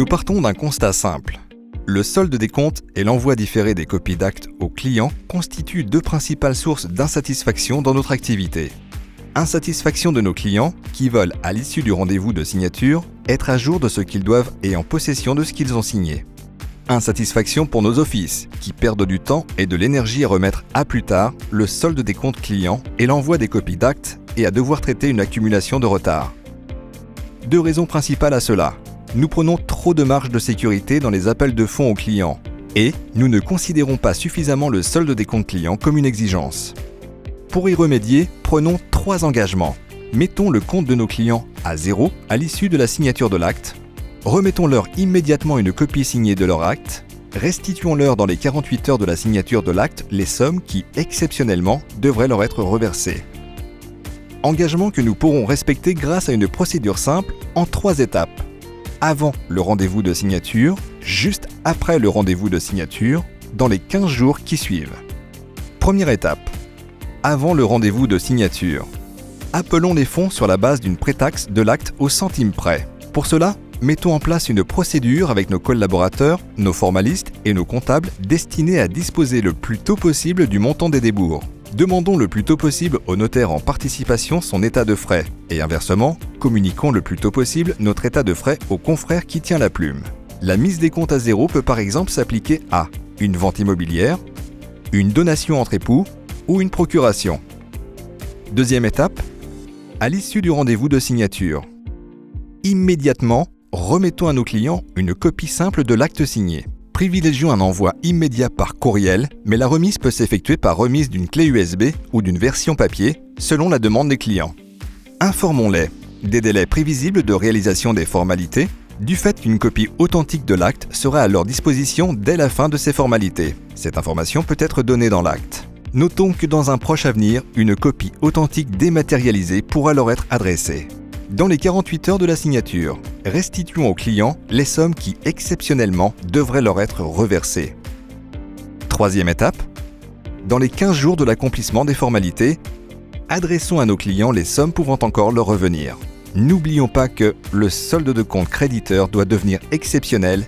partons d'un constat simple. Le solde des comptes et l'envoi différé des copies d'actes aux clients constituent deux principales sources d'insatisfaction dans notre activité. Insatisfaction de nos clients qui veulent, à l'issue du rendez-vous de signature, être à jour de ce qu'ils doivent et en possession de ce qu'ils ont signé. Insatisfaction pour nos offices qui perdent du temps et de l'énergie à remettre à plus tard le solde des comptes clients et l'envoi des copies d'actes et à devoir traiter une accumulation de retard. Deux raisons principales à cela. Nous prenons trop de marge de sécurité dans les appels de fonds aux clients et nous ne considérons pas suffisamment le solde des comptes clients comme une exigence. Pour y remédier, prenons 3 engagements. Mettons le compte de nos clients à 0 à l'issue de la signature de l'acte. Remettons-leur immédiatement une copie signée de leur acte. Restituons-leur dans les 48 heures de la signature de l'acte les sommes qui, exceptionnellement, devraient leur être reversées. Engagement que nous pourrons respecter grâce à une procédure simple en 3 étapes. Avant le rendez-vous de signature, juste après le rendez-vous de signature, dans les 15 jours qui suivent. Première étape. Avant le rendez-vous de signature. Appelons les fonds sur la base d'une prétaxe de l'acte au centime près. Pour cela, mettons en place une procédure avec nos collaborateurs, nos formalistes et nos comptables destinée à disposer le plus tôt possible du montant des débours. Demandons le plus tôt possible au notaire en participation son état de frais et inversement, communiquons le plus tôt possible notre état de frais au confrère qui tient la plume. La mise des comptes à 0 peut par exemple s'appliquer à une vente immobilière, une donation entre époux ou une procuration. Deuxième étape, à l'issue du rendez-vous de signature. Immédiatement, remettons à nos clients une copie simple de l'acte signé. Privilégions un envoi immédiat par courriel, mais la remise peut s'effectuer par remise d'une clé USB ou d'une version papier, selon la demande des clients. Informons-les des délais prévisibles de réalisation des formalités, du fait qu'une copie authentique de l'acte sera à leur disposition dès la fin de ces formalités. Cette information peut être donnée dans l'acte. Notons que dans un proche avenir, une copie authentique dématérialisée pourra leur être adressée. Dans les 48 heures de la signature, restituons aux clients les sommes qui, exceptionnellement, devraient leur être reversées. Troisième étape, dans les 15 jours de l'accomplissement des formalités, adressons à nos clients les sommes pouvant encore leur revenir. N'oublions pas que le solde de compte créditeur doit devenir exceptionnel.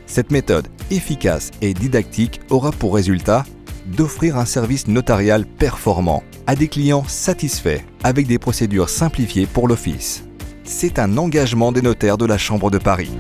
Cette méthode efficace et didactique aura pour résultat d'offrir un service notarial performant à des clients satisfaits avec des procédures simplifiées pour l'office. C'est un engagement des notaires de la Chambre de Paris.